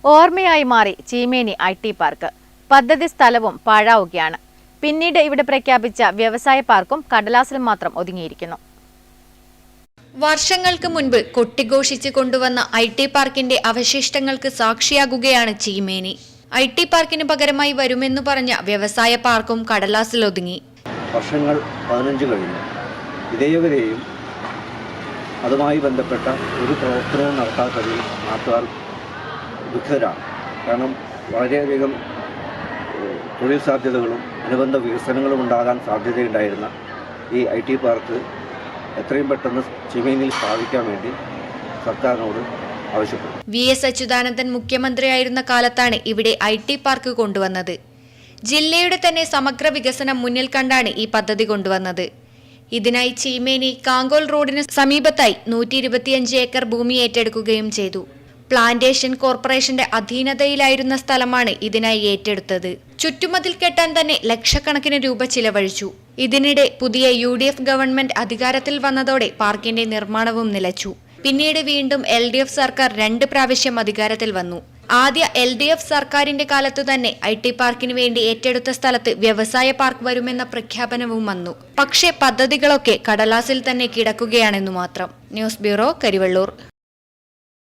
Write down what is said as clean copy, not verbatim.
ഓർമ്മയായി മാറി Cheemeni IT park. പദ്ധതി സ്ഥലവും പാഴാവുകയാണ്. പിന്നീട് ഇവിടെ പ്രഖ്യാപിച്ച വ്യവസായ പാർക്കും കടലാസിൽ മാത്രം ഒതുങ്ങിയിരിക്കുന്നു. വർഷങ്ങൾക്ക് മുൻപ് കൊട്ടിഘോഷിച്ച് കൊണ്ടുവന്ന IT പാർക്കിന്റെ അവശിഷ്ടങ്ങൾക്ക് സാക്ഷിയാകുകയാണ് ചീമേനി. IT പാർക്കിന് പകരമായി വരുമെന്ന് പറഞ്ഞ വ്യവസായ പാർക്കും കടലാസിൽ ഒതുങ്ങി. വർഷങ്ങൾ 15 കഴിഞ്ഞു. ഇതേവരെയും അതുമായി ബന്ധപ്പെട്ട ഒരു പ്രവർത്തനവും നടത്താത്തതിൽ നാട്ടുകാർ ദുഃഖിതരാണ്. കാരണം വളരെയധികം തൊഴിൽ സാധ്യതകളും അനുബന്ധ വികസനങ്ങളും ഉണ്ടാകാൻ സാധ്യതയുണ്ടായിരുന്ന ഈ IT പാർക്ക് എത്രയും പെട്ടെന്ന് ചീമേനിയിൽ സ്ഥാപിക്കാൻ വേണ്ടി സർക്കാരിനോട് ആവശ്യപ്പെട്ടു. VS അച്യുതാനന്ദൻ മുഖ്യമന്ത്രിയായിരുന്ന കാലത്താണ് ഇവിടെ IT പാർക്ക് കൊണ്ടുവന്നത്. ജില്ലയുടെ തന്നെ സമഗ്ര വികസനം മുന്നിൽ കണ്ടാണ് ഈ പദ്ധതി കൊണ്ടുവന്നത്. ഇതിനായി ചീമേനി കാങ്കോൽ റോഡിന് സമീപത്തായി 125 ഏക്കർ ഭൂമി ഏറ്റെടുക്കുകയും ചെയ്തു. പ്ലാന്റേഷൻ കോർപ്പറേഷന്റെ അധീനതയിലായിരുന്ന സ്ഥലമാണ് ഇതിനായി ഏറ്റെടുത്തത്. ചുറ്റുമതിൽ കെട്ടാൻ തന്നെ ലക്ഷക്കണക്കിന് രൂപ ചിലവഴിച്ചു. ഇതിനിടെ പുതിയ UDF ഗവൺമെന്റ് അധികാരത്തിൽ വന്നതോടെ പാർക്കിന്റെ നിർമ്മാണവും നിലച്ചു. പിന്നീട് വീണ്ടും LDF സർക്കാർ 2 പ്രാവശ്യം അധികാരത്തിൽ വന്നു. ആദ്യ LDF സർക്കാരിന്റെ കാലത്തു തന്നെ IT പാർക്കിന് വേണ്ടി ഏറ്റെടുത്ത സ്ഥലത്ത് വ്യവസായ പാർക്ക് വരുമെന്ന പ്രഖ്യാപനവും വന്നു. പക്ഷേ പദ്ധതികളൊക്കെ കടലാസിൽ തന്നെ കിടക്കുകയാണെന്നു മാത്രം. News bureau, Karivellur.